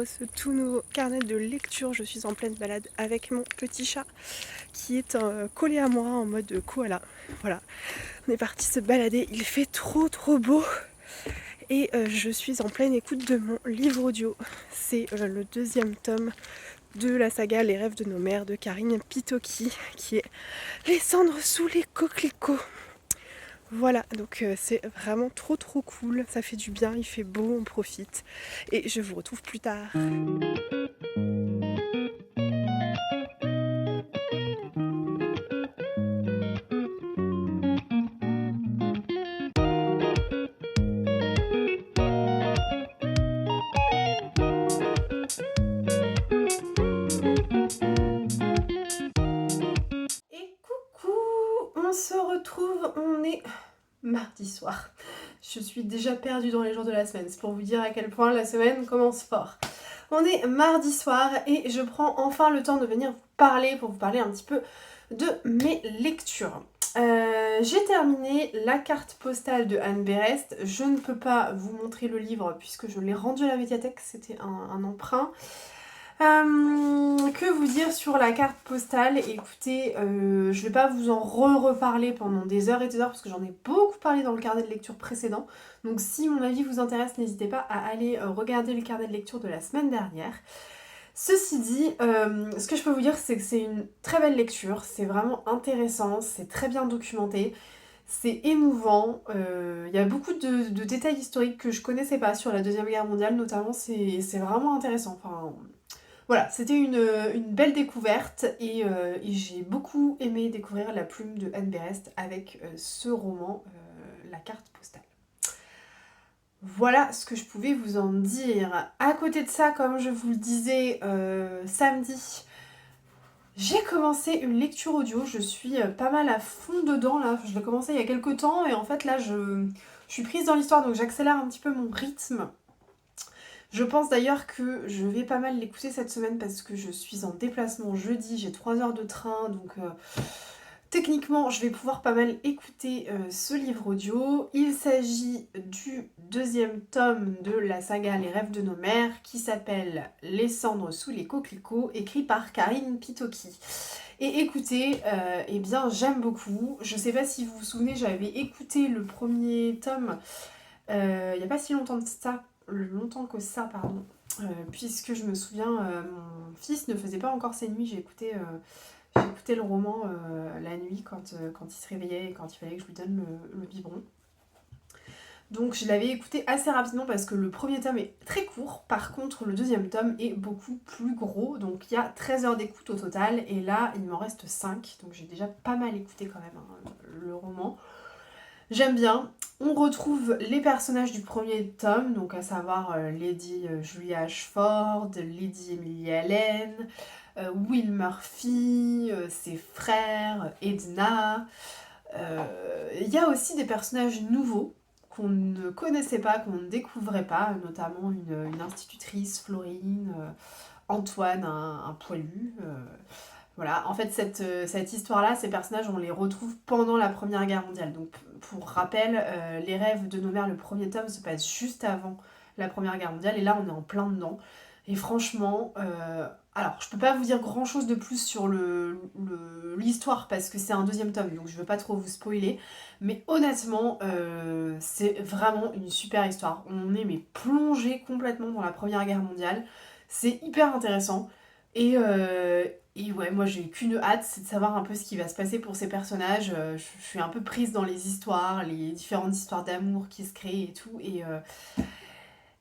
j'ouvre ce tout nouveau carnet de lecture. Je suis en pleine balade avec mon petit chat qui est collé à moi en mode koala. Voilà, on est parti se balader, il fait trop beau et je suis en pleine écoute de mon livre audio. C'est le deuxième tome de la saga Les rêves de nos mères de Karine Pitoki, qui est Les cendres sous les coquelicots. Voilà, donc c'est vraiment trop cool, ça fait du bien, il fait beau, on profite. Et je vous retrouve plus tard. Et coucou, on se retrouve, on est mardi soir. Je suis déjà perdue dans les jours de la semaine, c'est pour vous dire à quel point la semaine commence fort. On est mardi soir et je prends enfin le temps de venir vous parler pour vous parler un petit peu de mes lectures. J'ai terminé La carte postale de Anne Berest. Je ne peux pas vous montrer le livre puisque je l'ai rendu à la médiathèque, c'était un emprunt. Que vous dire sur la carte postale? Écoutez, je vais pas vous en reparler pendant des heures et des heures parce que j'en ai beaucoup parlé dans le carnet de lecture précédent. Donc si mon avis vous intéresse, n'hésitez pas à aller regarder le carnet de lecture de la semaine dernière. Ceci dit, ce que je peux vous dire, c'est que c'est une très belle lecture, c'est vraiment intéressant, c'est très bien documenté, c'est émouvant, il y a beaucoup de détails historiques que je connaissais pas sur la Deuxième Guerre mondiale notamment, c'est vraiment intéressant. Enfin, voilà, c'était une belle découverte et j'ai beaucoup aimé découvrir la plume de Anne Berest avec ce roman, La carte postale. Voilà ce que je pouvais vous en dire. À côté de ça, comme je vous le disais, samedi, j'ai commencé une lecture audio. Je suis pas mal à fond dedans là. Je l'ai commencé il y a quelques temps et en fait là je suis prise dans l'histoire donc j'accélère un petit peu mon rythme. Je pense d'ailleurs que je vais pas mal l'écouter cette semaine parce que je suis en déplacement jeudi, j'ai 3 heures de train donc techniquement je vais pouvoir pas mal écouter ce livre audio. Il s'agit du deuxième tome de la saga Les rêves de nos mères qui s'appelle Les cendres sous les coquelicots, écrit par Karine Pitoki. Et écoutez, eh bien j'aime beaucoup. Je sais pas si vous vous souvenez, j'avais écouté le premier tome il n'y a pas si longtemps que ça, pardon. Puisque je me souviens, mon fils ne faisait pas encore ses nuits, j'écoutais le roman la nuit quand il se réveillait et quand il fallait que je lui donne le biberon. Donc je l'avais écouté assez rapidement parce que le premier tome est très court, par contre le deuxième tome est beaucoup plus gros, donc il y a 13 heures d'écoute au total, et là il m'en reste 5, donc j'ai déjà pas mal écouté quand même le roman. J'aime bien. On retrouve les personnages du premier tome, donc à savoir Lady Julia Ashford, Lady Emily Allen, Will Murphy, ses frères, Edna. Il y a aussi des personnages nouveaux qu'on ne connaissait pas, qu'on ne découvrait pas, notamment une institutrice, Florine, Antoine, un poilu. Voilà, en fait, cette histoire-là, ces personnages, on les retrouve pendant la Première Guerre mondiale. Donc, pour rappel, Les rêves de nos mères, le premier tome, se passe juste avant la Première Guerre mondiale, et là, on est en plein dedans. Et franchement, alors, je peux pas vous dire grand-chose de plus sur l'histoire, parce que c'est un deuxième tome, donc je veux pas trop vous spoiler, mais honnêtement, c'est vraiment une super histoire. On est mais plongé complètement dans la Première Guerre mondiale. C'est hyper intéressant. Et ouais, moi j'ai qu'une hâte, c'est de savoir un peu ce qui va se passer pour ces personnages. Je suis un peu prise dans les histoires, les différentes histoires d'amour qui se créent et tout, et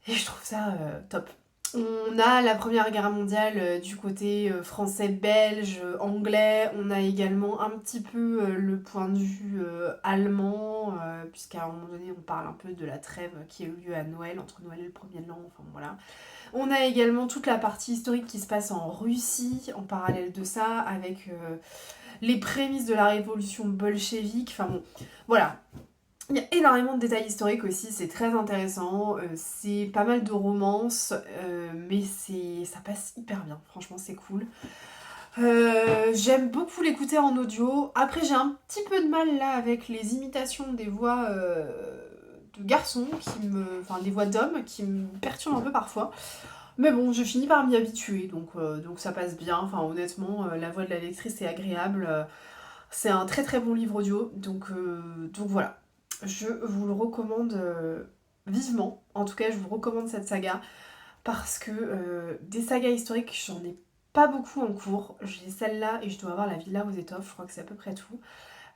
je trouve ça top. On a la Première Guerre mondiale du côté français, belge, anglais. On a également un petit peu le point de vue allemand, puisqu'à un moment donné on parle un peu de la trêve qui a eu lieu à Noël, entre Noël et le 1er de l'an, enfin voilà. On a également toute la partie historique qui se passe en Russie, en parallèle de ça, avec les prémices de la révolution bolchevique. Enfin bon, voilà. Il y a énormément de détails historiques aussi, c'est très intéressant. C'est pas mal de romances, mais ça passe hyper bien. Franchement, c'est cool. J'aime beaucoup l'écouter en audio. Après, j'ai un petit peu de mal là avec les imitations des voix de garçons, enfin des voix d'hommes qui me perturbent un peu parfois. Mais bon, je finis par m'y habituer, donc ça passe bien. Enfin, honnêtement, la voix de la lectrice est agréable. C'est un très très bon livre audio, donc voilà. Je vous le recommande vivement. En tout cas, je vous recommande cette saga parce que des sagas historiques, j'en ai pas beaucoup en cours. J'ai celle-là et je dois avoir la Villa aux étoffes, je crois que c'est à peu près tout.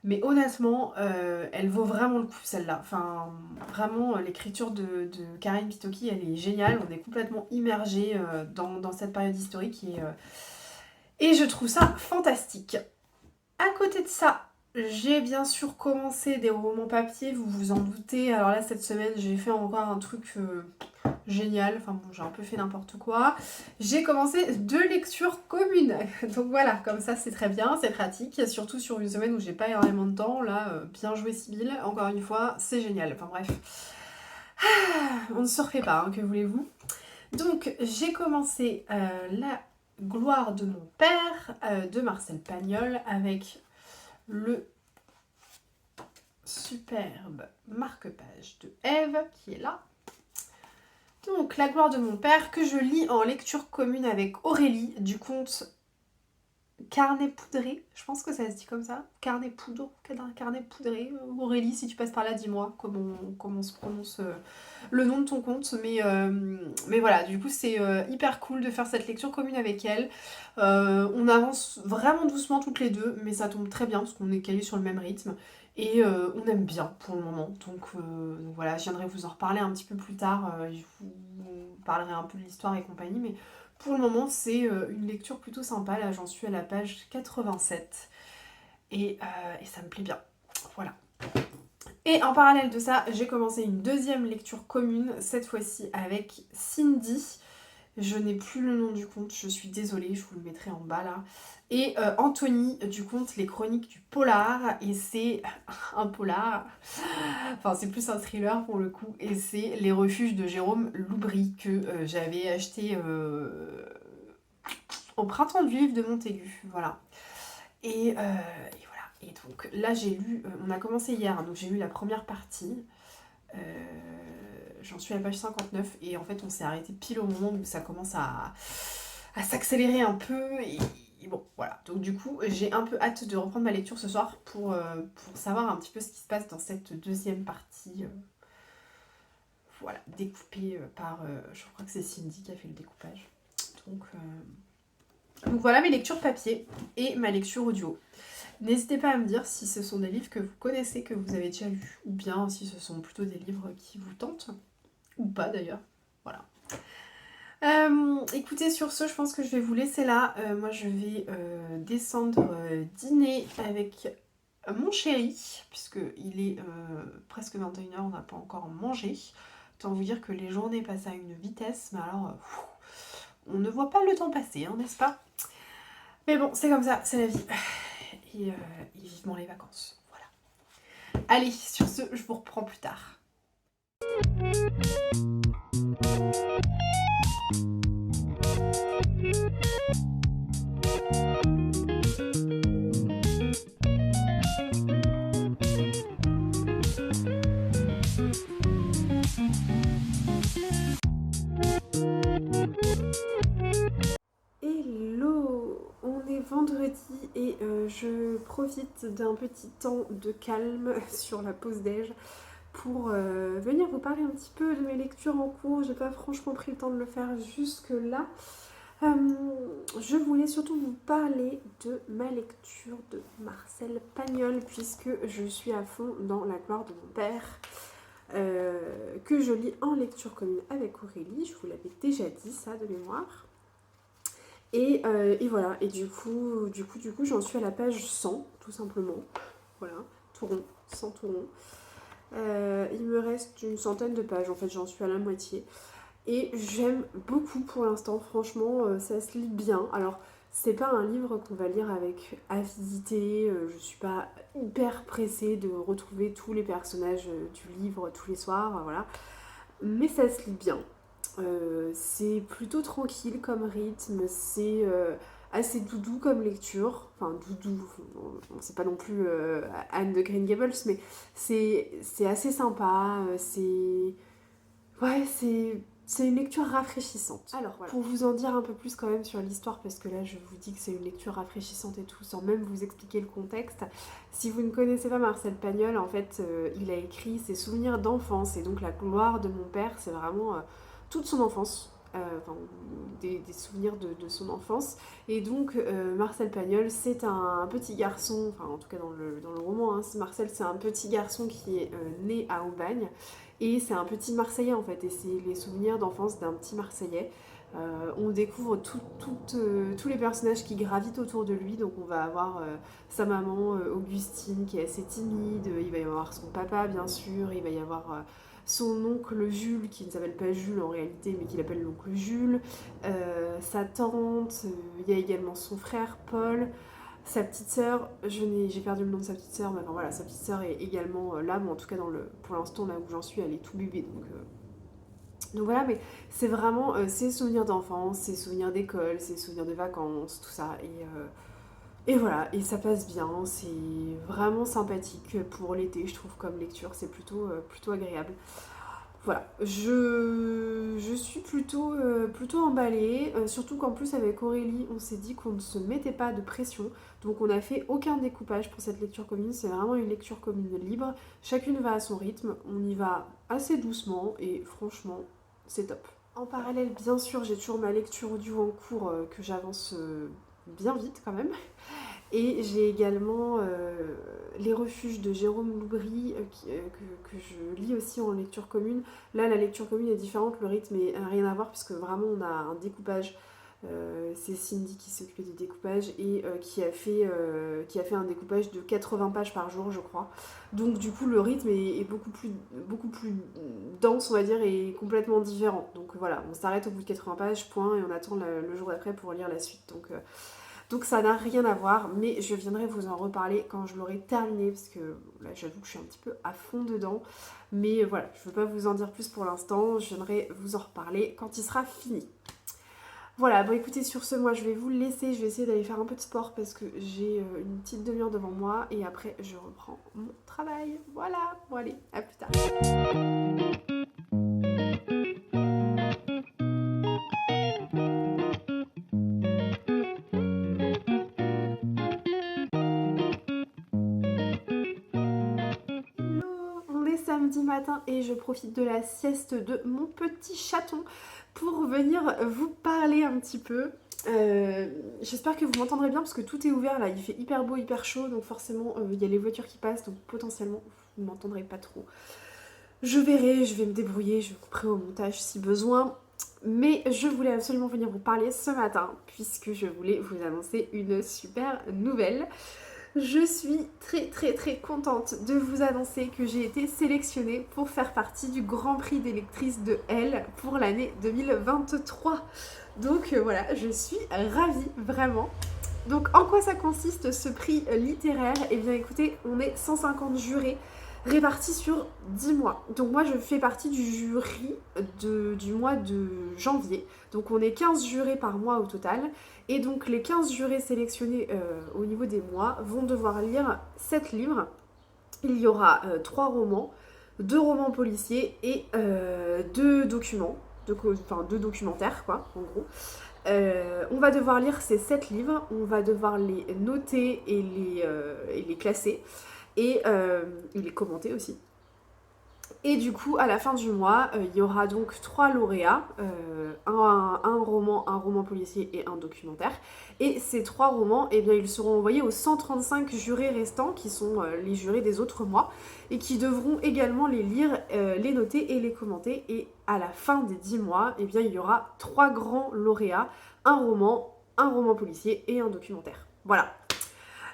Mais honnêtement, elle vaut vraiment le coup celle-là. Enfin, vraiment, l'écriture de Karine Pitoki, elle est géniale. On est complètement immergé dans cette période historique et je trouve ça fantastique. À côté de ça, j'ai bien sûr commencé des romans papier, vous vous en doutez. Alors là, cette semaine, j'ai fait encore un truc génial. Enfin bon, j'ai un peu fait n'importe quoi. J'ai commencé 2 lectures communes. Donc voilà, comme ça, c'est très bien, c'est pratique. Surtout sur une semaine où j'ai pas énormément de temps. Là, bien joué Sybille. Encore une fois, c'est génial. Enfin bref. On ne se refait pas, hein, que voulez-vous. Donc, j'ai commencé La gloire de mon père de Marcel Pagnol avec le superbe marque-page de Ève qui est là. Donc, La gloire de mon père que je lis en lecture commune avec Aurélie du conte Carnet poudré. Je pense que ça se dit comme ça. Carnet poudre, carnet poudré. Aurélie, si tu passes par là, dis-moi comment se prononce le nom de ton compte. Mais voilà, du coup, c'est hyper cool de faire cette lecture commune avec elle. On avance vraiment doucement toutes les deux, mais ça tombe très bien parce qu'on est calés sur le même rythme. Et on aime bien pour le moment. Donc voilà, je viendrai vous en reparler un petit peu plus tard. Je vous parlerai un peu de l'histoire et compagnie. Mais pour le moment, c'est une lecture plutôt sympa. Là, j'en suis à la page 87. Et ça me plaît bien. Voilà. Et en parallèle de ça, j'ai commencé une deuxième lecture commune, cette fois-ci avec Cindy. Je n'ai plus le nom du conte, je suis désolée, je vous le mettrai en bas là. Et Anthony du conte Les Chroniques du Polar. Et c'est un polar, enfin c'est plus un thriller pour le coup. Et c'est Les Refuges de Jérôme Loubry que j'avais acheté au printemps du livre de Montaigu. Voilà. Et voilà. Et donc là j'ai lu, on a commencé hier, hein, donc j'ai lu la première partie. Euh, J'en suis à la page 59 et en fait on s'est arrêté pile au moment où ça commence à s'accélérer un peu et bon voilà. Donc du coup j'ai un peu hâte de reprendre ma lecture ce soir pour savoir un petit peu ce qui se passe dans cette deuxième partie. Voilà, découpée par, je crois que c'est Cindy qui a fait le découpage. Donc voilà mes lectures papier et ma lecture audio. N'hésitez pas à me dire si ce sont des livres que vous connaissez, que vous avez déjà lus, ou bien si ce sont plutôt des livres qui vous tentent, ou pas d'ailleurs. Voilà. Écoutez, sur ce, je pense que je vais vous laisser là. Moi, je vais descendre dîner avec mon chéri, puisqu'il est presque 21h, on n'a pas encore mangé. Autant vous dire que les journées passent à une vitesse, mais alors, on ne voit pas le temps passer, hein, n'est-ce pas? Mais bon, c'est comme ça, c'est la vie. Et vivement les vacances. Voilà. Allez, sur ce, je vous reprends plus tard. Hello, on est vendredi et je profite d'un petit temps de calme sur la pause déj pour venir vous parler un petit peu de mes lectures en cours. J'ai pas franchement pris le temps de le faire jusque là. Je voulais surtout vous parler de ma lecture de Marcel Pagnol puisque je suis à fond dans La gloire de mon père. Que je lis en lecture commune avec Aurélie, je vous l'avais déjà dit ça de mémoire. Et voilà, et du coup j'en suis à la page 100, tout simplement. Voilà, tout rond, 100 tout rond. Il me reste une centaine de pages, en fait j'en suis à la moitié. Et j'aime beaucoup pour l'instant, franchement, ça se lit bien. Alors, c'est pas un livre qu'on va lire avec avidité, je suis pas hyper pressée de retrouver tous les personnages du livre tous les soirs, voilà. Mais ça se lit bien. C'est plutôt tranquille comme rythme, c'est assez doudou comme lecture. Enfin, doudou, c'est pas non plus Anne de Green Gables, mais c'est assez sympa. Ouais, C'est une lecture rafraîchissante. Alors voilà, pour vous en dire un peu plus quand même sur l'histoire, parce que là je vous dis que c'est une lecture rafraîchissante et tout, sans même vous expliquer le contexte. Si vous ne connaissez pas Marcel Pagnol, en fait, il a écrit ses souvenirs d'enfance, et donc La gloire de mon père, c'est vraiment toute son enfance. Enfin, des souvenirs de son enfance. Et donc Marcel Pagnol, c'est un petit garçon, enfin en tout cas dans le roman, hein, Marcel c'est un petit garçon qui est né à Aubagne. Et c'est un petit Marseillais en fait, et c'est les souvenirs d'enfance d'un petit Marseillais. On découvre tous les personnages qui gravitent autour de lui, donc on va avoir sa maman Augustine qui est assez timide, il va y avoir son papa bien sûr, il va y avoir son oncle Jules qui ne s'appelle pas Jules en réalité mais qui l'appelle l'oncle Jules, sa tante, il y a également son frère Paul. Sa petite sœur, j'ai perdu le nom de sa petite sœur, mais enfin voilà, sa petite sœur est également là, mais en tout cas pour l'instant là où j'en suis, elle est tout bébé, donc voilà, mais c'est vraiment ses souvenirs d'enfance, ses souvenirs d'école, ses souvenirs de vacances, tout ça, et voilà, et ça passe bien, c'est vraiment sympathique pour l'été, je trouve, comme lecture, c'est plutôt agréable. Voilà, je suis plutôt emballée, surtout qu'en plus avec Aurélie, on s'est dit qu'on ne se mettait pas de pression, donc on n'a fait aucun découpage pour cette lecture commune, c'est vraiment une lecture commune libre, chacune va à son rythme, on y va assez doucement et franchement, c'est top. En parallèle, bien sûr, j'ai toujours ma lecture audio en cours que j'avance bien vite quand même. Et j'ai également Les refuges de Jérôme Loubry que je lis aussi en lecture commune. Là, la lecture commune est différente, le rythme n'a rien à voir puisque vraiment on a un découpage. C'est Cindy qui s'occupait du découpage et qui a fait un découpage de 80 pages par jour, je crois. Donc du coup, le rythme est beaucoup plus dense, on va dire, et complètement différent. Donc voilà, on s'arrête au bout de 80 pages, point, et on attend le jour d'après pour lire la suite. Donc ça n'a rien à voir, mais je viendrai vous en reparler quand je l'aurai terminé, parce que là j'avoue que je suis un petit peu à fond dedans. Mais voilà, je ne veux pas vous en dire plus pour l'instant, je viendrai vous en reparler quand il sera fini. Voilà, bon écoutez, sur ce, moi je vais vous laisser, je vais essayer d'aller faire un peu de sport parce que j'ai une petite demi-heure devant moi et après je reprends mon travail. Voilà, bon allez, à plus tard. On est samedi matin et je profite de la sieste de mon petit chaton pour venir vous parler un petit peu. J'espère que vous m'entendrez bien parce que tout est ouvert là, il fait hyper beau, hyper chaud, donc forcément il y a les voitures qui passent, donc potentiellement vous ne m'entendrez pas trop. Je verrai, je vais me débrouiller, je couperai au montage si besoin. Mais je voulais absolument venir vous parler ce matin puisque je voulais vous annoncer une super nouvelle. Je suis très contente de vous annoncer que j'ai été sélectionnée pour faire partie du Grand Prix des lectrices de Elle pour l'année 2023. Donc voilà, je suis ravie, vraiment. Donc en quoi ça consiste ce prix littéraire? Eh bien écoutez, on est 150 jurés répartis sur 10 mois. Donc moi je fais partie du jury du mois de janvier. Donc on est 15 jurés par mois au total. Et donc les 15 jurés sélectionnés au niveau des mois vont devoir lire 7 livres. Il y aura 3 romans, 2 romans policiers et 2 documents, enfin 2 documentaires quoi, en gros. On va devoir lire ces 7 livres, on va devoir les noter et les classer et les commenter aussi. Et du coup, à la fin du mois, il y aura donc 3 lauréats, un roman policier et un documentaire. Et ces 3 romans, eh bien, ils seront envoyés aux 135 jurés restants, qui sont les jurés des autres mois, et qui devront également les lire, les noter et les commenter. Et à la fin des 10 mois, eh bien, il y aura 3 grands lauréats, un roman policier et un documentaire. Voilà.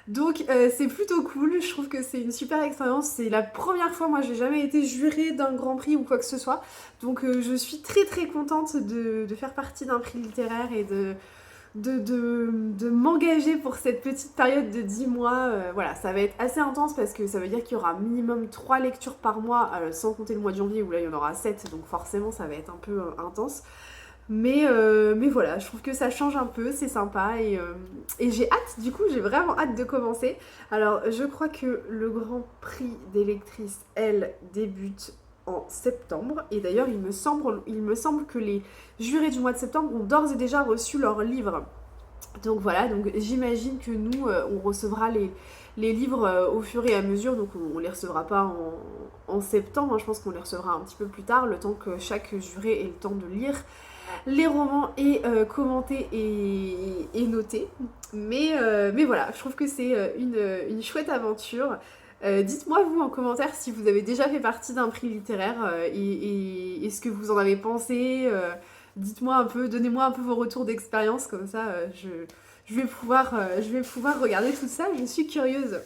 Donc c'est plutôt cool, je trouve que c'est une super expérience, c'est la première fois, moi j'ai jamais été jurée d'un grand prix ou quoi que ce soit, donc je suis très contente de faire partie d'un prix littéraire et de m'engager pour cette petite période de 10 mois. Voilà, ça va être assez intense parce que ça veut dire qu'il y aura minimum 3 lectures par mois, sans compter le mois de janvier où là il y en aura 7, donc forcément ça va être un peu intense. Mais voilà, je trouve que ça change un peu, c'est sympa et j'ai hâte, du coup j'ai vraiment hâte de commencer. Alors je crois que le Grand Prix des lectrices, elle, débute en septembre. Et d'ailleurs, il me semble que les jurés du mois de septembre ont d'ores et déjà reçu leur livre. Donc voilà, donc j'imagine que nous, on recevra les livres au fur et à mesure, donc on les recevra pas en septembre, hein, je pense qu'on les recevra un petit peu plus tard, le temps que chaque juré ait le temps de lire les romans et commenter et noter. Mais voilà, je trouve que c'est une chouette aventure. Dites-moi vous en commentaire si vous avez déjà fait partie d'un prix littéraire et ce que vous en avez pensé. Dites-moi un peu, donnez-moi un peu vos retours d'expérience, comme ça je vais pouvoir regarder tout ça, je suis curieuse.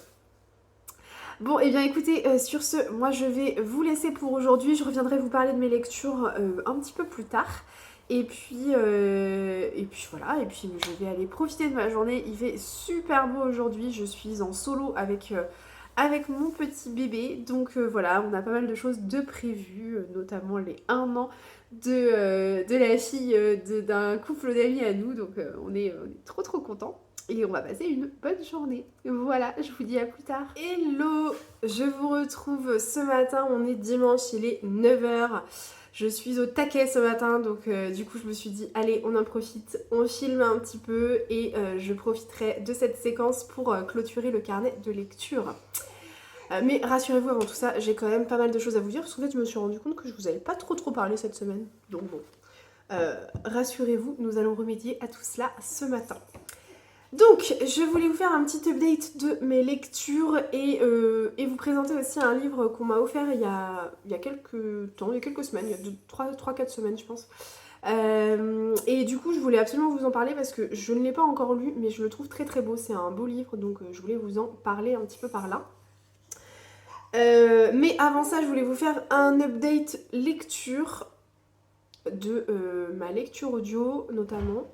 Bon, et bien écoutez, sur ce, moi je vais vous laisser pour aujourd'hui. Je reviendrai vous parler de mes lectures un petit peu plus tard. Et puis voilà, et puis je vais aller profiter de ma journée. Il fait super beau aujourd'hui. Je suis en solo avec mon petit bébé. Donc voilà, on a pas mal de choses de prévues, notamment les 1 an de la fille d'un couple d'amis à nous. Donc on est trop trop contents. Et on va passer une bonne journée. Voilà, je vous dis à plus tard. Hello, je vous retrouve ce matin, on est dimanche, il est 9h. Je suis au taquet ce matin, donc du coup je me suis dit, allez, on en profite, on filme un petit peu et je profiterai de cette séquence pour clôturer le carnet de lecture. Mais rassurez-vous, avant tout ça, j'ai quand même pas mal de choses à vous dire, parce qu'en fait je me suis rendu compte que je vous avais pas trop parlé cette semaine. Donc bon, rassurez-vous, nous allons remédier à tout cela ce matin. Donc, je voulais vous faire un petit update de mes lectures et vous présenter aussi un livre qu'on m'a offert il y a quelques temps, il y a quelques semaines, il y a 3-4 semaines je pense. Et du coup, je voulais absolument vous en parler parce que je ne l'ai pas encore lu, mais je le trouve très très beau, c'est un beau livre, donc je voulais vous en parler un petit peu par là. Mais avant ça, je voulais vous faire un update lecture de ma lecture audio notamment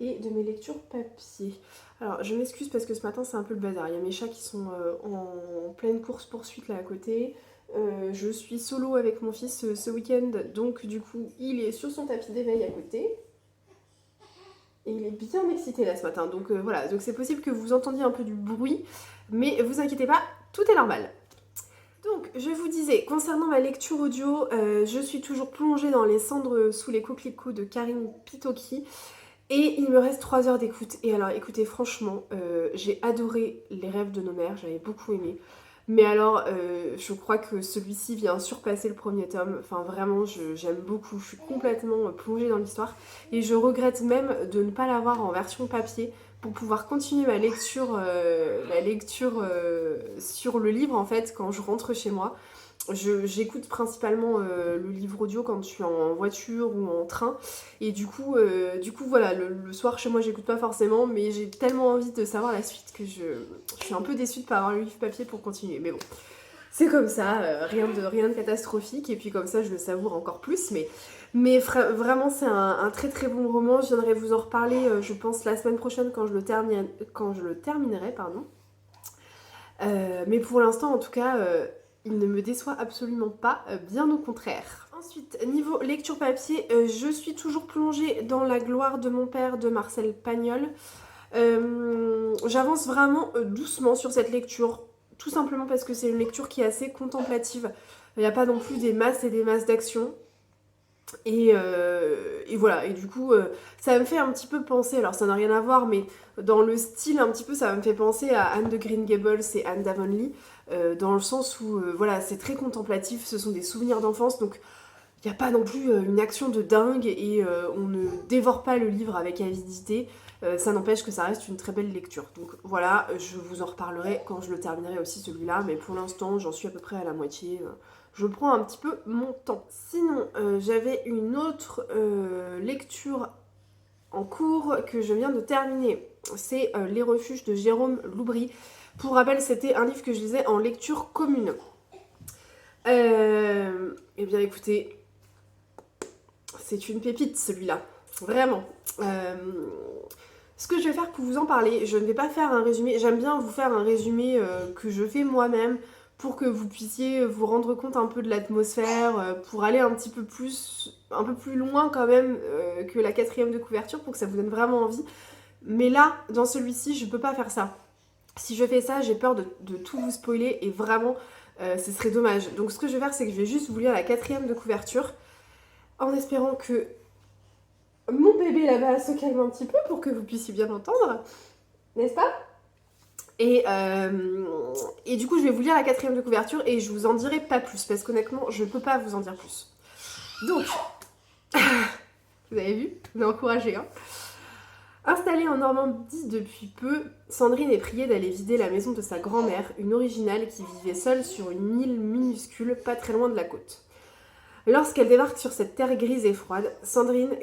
et de mes lectures papier. Alors je m'excuse parce que ce matin c'est un peu le bazar, il y a mes chats qui sont en pleine course poursuite là à côté. Je suis solo avec mon fils ce week-end, donc du coup il est sur son tapis d'éveil à côté. Et il est bien excité là ce matin, donc voilà, donc c'est possible que vous entendiez un peu du bruit, mais vous inquiétez pas, tout est normal. Donc, je vous disais, concernant ma lecture audio, je suis toujours plongée dans les cendres sous les coquelicots de Karine Pitoki. Et il me reste 3 heures d'écoute. Et alors, écoutez, franchement, j'ai adoré Les Rêves de nos mères, j'avais beaucoup aimé. Mais alors, je crois que celui-ci vient surpasser le premier tome. Enfin, vraiment, j'aime beaucoup. Je suis complètement plongée dans l'histoire. Et je regrette même de ne pas l'avoir en version papier pour pouvoir continuer ma lecture sur le livre, en fait, quand je rentre chez moi. J'écoute principalement le livre audio quand je suis en voiture ou en train. Et du coup voilà, le soir chez moi j'écoute pas forcément, mais j'ai tellement envie de savoir la suite que je suis un peu déçue de pas avoir le livre papier pour continuer. Mais bon, c'est comme ça, rien de catastrophique. Et puis comme ça je le savoure encore plus. Mais vraiment c'est un très très bon roman. Je viendrai vous en reparler je pense la semaine prochaine quand je le terminerai. Pardon. Mais pour l'instant en tout cas... il ne me déçoit absolument pas, bien au contraire. Ensuite, niveau lecture papier, je suis toujours plongée dans La gloire de mon père de Marcel Pagnol. J'avance vraiment doucement sur cette lecture, tout simplement parce que c'est une lecture qui est assez contemplative. Il n'y a pas non plus des masses et des masses d'action. Et voilà, et du coup ça me fait un petit peu penser, alors ça n'a rien à voir, mais dans le style un petit peu ça me fait penser à Anne de Green Gables et Anne d'Avonlea, dans le sens où voilà, c'est très contemplatif, ce sont des souvenirs d'enfance, donc il n'y a pas non plus une action de dingue et on ne dévore pas le livre avec avidité, ça n'empêche que ça reste une très belle lecture. Donc voilà, je vous en reparlerai quand je le terminerai aussi celui-là, mais pour l'instant j'en suis à peu près à la moitié. Je prends un petit peu mon temps. Sinon, j'avais une autre lecture en cours que je viens de terminer. C'est Les refuges de Jérôme Loubry. Pour rappel, c'était un livre que je lisais en lecture commune. Eh bien écoutez, c'est une pépite celui-là. Vraiment. Ce que je vais faire pour vous en parler, je ne vais pas faire un résumé. J'aime bien vous faire un résumé que je fais moi-même, pour que vous puissiez vous rendre compte un peu de l'atmosphère, pour aller un peu plus loin quand même que la 4e de couverture, pour que ça vous donne vraiment envie. Mais là, dans celui-ci, je peux pas faire ça. Si je fais ça, j'ai peur de tout vous spoiler, et vraiment, Ce serait dommage. Donc ce que je vais faire, c'est que je vais juste vous lire la 4e de couverture, en espérant que mon bébé là-bas se calme un petit peu pour que vous puissiez bien l'entendre, n'est-ce pas? Et du coup, je vais vous lire la 4e de couverture et je vous en dirai pas plus, parce qu'honnêtement, je peux pas vous en dire plus. Donc, vous avez vu? On est encouragé, hein. Installée en Normandie depuis peu, Sandrine est priée d'aller vider la maison de sa grand-mère, une originale qui vivait seule sur une île minuscule pas très loin de la côte. Lorsqu'elle débarque sur cette terre grise et froide, Sandrine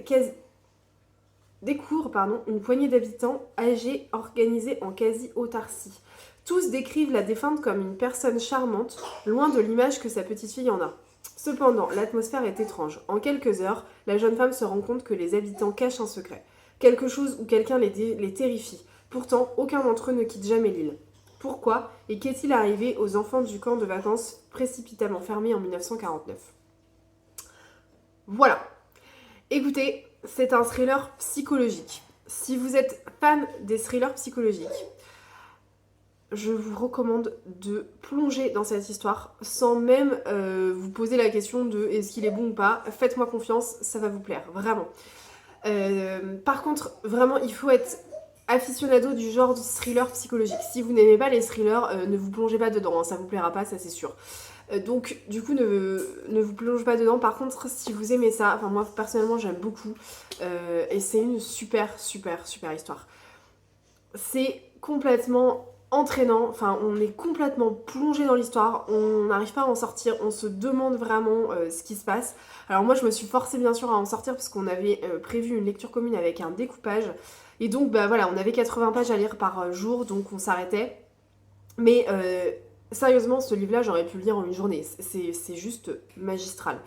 découvre une poignée d'habitants âgés organisés en quasi-autarcie. Tous décrivent la défunte comme une personne charmante, loin de l'image que sa petite fille en a. Cependant, l'atmosphère est étrange. En quelques heures, la jeune femme se rend compte que les habitants cachent un secret. Quelque chose ou quelqu'un les terrifie. Pourtant, aucun d'entre eux ne quitte jamais l'île. Pourquoi et qu'est-il arrivé aux enfants du camp de vacances précipitamment fermé en 1949 ? Voilà. Écoutez, c'est un thriller psychologique. Si vous êtes fan des thrillers psychologiques, je vous recommande de plonger dans cette histoire sans même vous poser la question de est-ce qu'il est bon ou pas. Faites-moi confiance, ça va vous plaire, vraiment. Par contre, vraiment, il faut être aficionado du genre de thriller psychologique. Si vous n'aimez pas les thrillers, ne vous plongez pas dedans, hein, ça vous plaira pas, ça c'est sûr. Donc du coup ne vous plongez pas dedans. Par contre si vous aimez ça, enfin moi personnellement j'aime beaucoup et c'est une super histoire. C'est complètement entraînant, enfin on est complètement plongé dans l'histoire, on n'arrive pas à en sortir, on se demande vraiment ce qui se passe. Alors moi je me suis forcée bien sûr à en sortir parce qu'on avait prévu une lecture commune avec un découpage et donc bah voilà on avait 80 pages à lire par jour donc on s'arrêtait. Mais sérieusement, ce livre-là, j'aurais pu le lire en une journée. C'est juste magistral.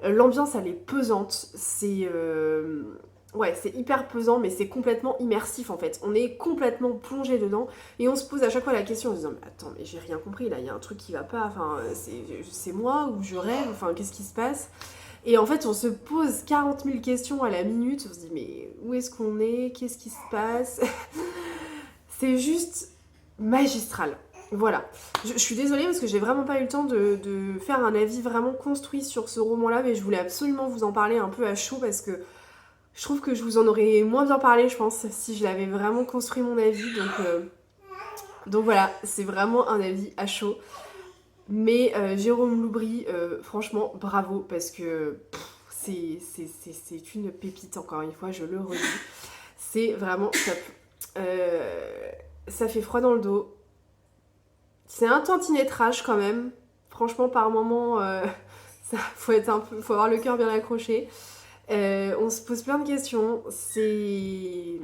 L'ambiance, elle est pesante. Ouais, c'est hyper pesant, mais c'est complètement immersif en fait. On est complètement plongé dedans et on se pose à chaque fois la question en se disant mais attends, mais j'ai rien compris là, il y a un truc qui va pas. Enfin, c'est moi ou je rêve. Enfin, qu'est-ce qui se passe? Et en fait, on se pose 40 000 questions à la minute. On se dit mais où est-ce qu'on est? Qu'est-ce qui se passe? C'est juste magistral. Voilà. Je suis désolée parce que j'ai vraiment pas eu le temps de faire un avis vraiment construit sur ce roman-là, mais je voulais absolument vous en parler un peu à chaud parce que je trouve que je vous en aurais moins bien parlé, je pense, si je l'avais vraiment construit mon avis. Donc voilà, c'est vraiment un avis à chaud. Mais Jérôme Loubry, franchement, bravo parce que c'est une pépite, encore une fois, je le redis. C'est vraiment top. Ça fait froid dans le dos. C'est un tantinet-trash quand même. Franchement, par moment, faut avoir le cœur bien accroché. On se pose plein de questions. C'est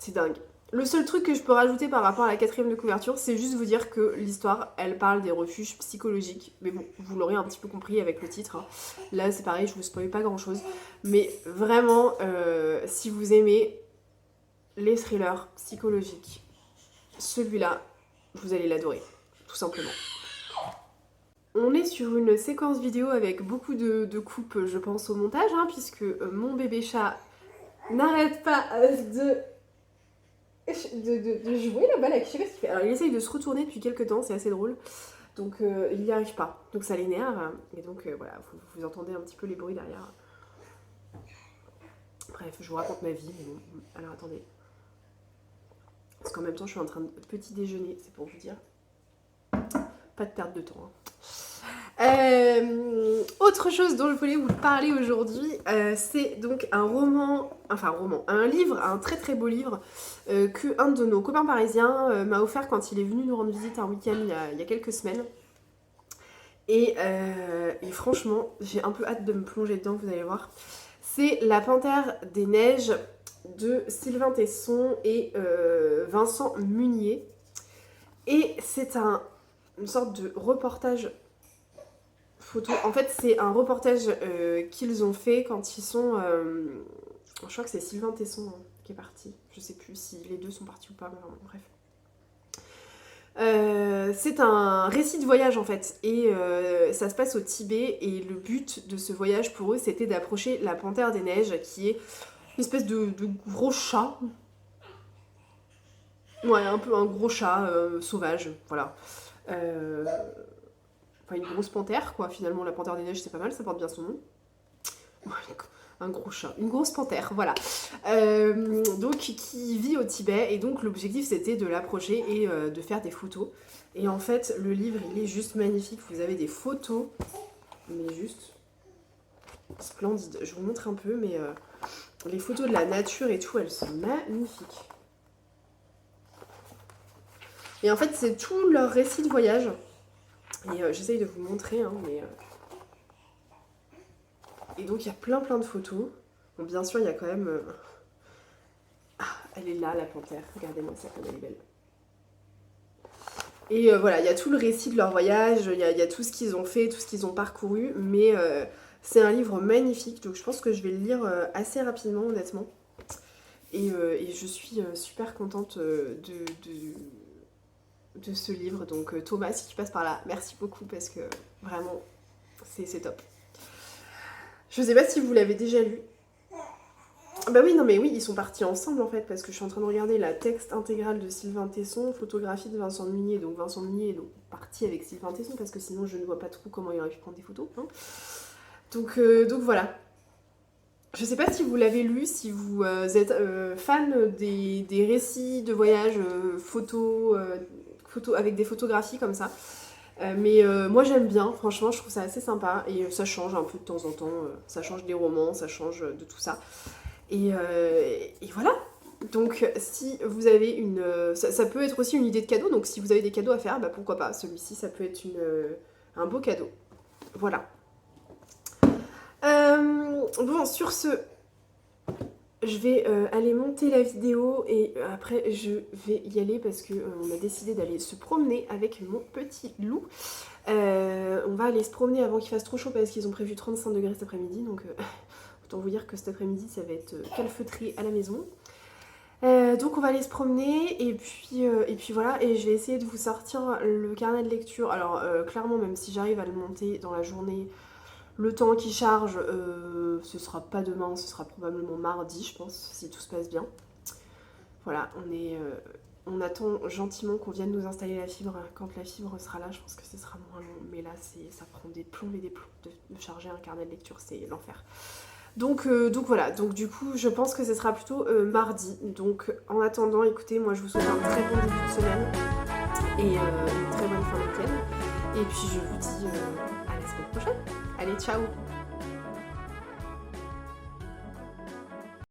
dingue. Le seul truc que je peux rajouter par rapport à la 4e de couverture, c'est juste vous dire que l'histoire, elle parle des refuges psychologiques. Mais bon, vous l'aurez un petit peu compris avec le titre, hein. Là, c'est pareil, je vous spoil pas grand-chose. Mais vraiment, si vous aimez les thrillers psychologiques, celui-là, vous allez l'adorer, tout simplement. On est sur une séquence vidéo avec beaucoup de coupes, je pense, au montage, hein, puisque mon bébé chat n'arrête pas de jouer là-bas, là, je sais pas ce qu'il fait. Alors il essaye de se retourner depuis quelques temps, c'est assez drôle, donc il n'y arrive pas, donc ça l'énerve, et donc voilà, vous entendez un petit peu les bruits derrière. Bref, je vous raconte ma vie, mais bon, alors attendez. Parce qu'en même temps, je suis en train de petit déjeuner, c'est pour vous dire. Pas de perte de temps. Autre chose dont je voulais vous parler aujourd'hui, c'est donc un livre, un très très beau livre que un de nos copains parisiens m'a offert quand il est venu nous rendre visite un week-end il y a quelques semaines. Et franchement, j'ai un peu hâte de me plonger dedans, vous allez voir. C'est La Panthère des Neiges de Sylvain Tesson et Vincent Munier. Et c'est une sorte de reportage photo. En fait, c'est un reportage qu'ils ont fait quand ils sont... je crois que c'est Sylvain Tesson qui est parti. Je sais plus si les deux sont partis ou pas, mais bref. C'est un récit de voyage en fait et ça se passe au Tibet et le but de ce voyage pour eux c'était d'approcher la panthère des neiges qui est une espèce de gros chat. Ouais, un peu un gros chat sauvage, voilà. Enfin, une grosse panthère, quoi. Finalement, la panthère des neiges, c'est pas mal, ça porte bien son nom. Un gros chat, une grosse panthère, voilà. Donc, qui vit au Tibet, et donc l'objectif, c'était de l'approcher et de faire des photos. Et en fait, le livre, il est juste magnifique. Vous avez des photos, mais juste splendides. Je vous montre un peu, mais les photos de la nature et tout, elles sont magnifiques. Et en fait, c'est tout leur récit de voyage. Et j'essaye de vous montrer, hein, mais... Et donc, il y a plein de photos. Bon, bien sûr, il y a quand même... Ah, elle est là, la panthère. Regardez-moi ça, comme elle est belle. Et voilà, il y a tout le récit de leur voyage, il y a tout ce qu'ils ont fait, tout ce qu'ils ont parcouru, mais c'est un livre magnifique, donc je pense que je vais le lire assez rapidement, honnêtement. Et je suis super contente de ce livre, donc Thomas, si tu passes par là, merci beaucoup, parce que vraiment, c'est top. Je sais pas si vous l'avez déjà lu. Bah oui, non mais oui, ils sont partis ensemble en fait, parce que je suis en train de regarder la texte intégrale de Sylvain Tesson, photographie de Vincent Munier, donc Vincent Munier est donc parti avec Sylvain Tesson, parce que sinon je ne vois pas trop comment il aurait pu prendre des photos. Hein. Donc voilà. Je sais pas si vous l'avez lu, si vous êtes fan des récits de voyage photos avec des photographies comme ça. Mais moi j'aime bien, franchement je trouve ça assez sympa, et ça change un peu de temps en temps, ça change des romans, ça change de tout ça. Et voilà. Donc si vous avez une... ça peut être aussi une idée de cadeau, donc si vous avez des cadeaux à faire, bah pourquoi pas. Celui-ci, ça peut être un beau cadeau. Voilà. Bon, sur ce, je vais aller monter la vidéo et après je vais y aller parce qu'on a décidé d'aller se promener avec mon petit loup. On va aller se promener avant qu'il fasse trop chaud parce qu'ils ont prévu 35 degrés cet après-midi, donc... Autant vous dire que cet après-midi, ça va être calfeutré à la maison. Donc on va aller se promener et puis voilà. Et je vais essayer de vous sortir le carnet de lecture. Alors clairement, même si j'arrive à le monter dans la journée, le temps qui charge, ce sera pas demain, ce sera probablement mardi, je pense, si tout se passe bien. Voilà, on attend gentiment qu'on vienne nous installer la fibre. Quand la fibre sera là, je pense que ce sera moins long. Mais là, ça prend des plombs et des plombs de charger un carnet de lecture, c'est l'enfer. Donc voilà, donc du coup je pense que ce sera plutôt mardi. Donc en attendant, écoutez, moi je vous souhaite un très bon début de semaine et une très bonne fin de week-end. Et puis je vous dis à la semaine prochaine. Allez, ciao!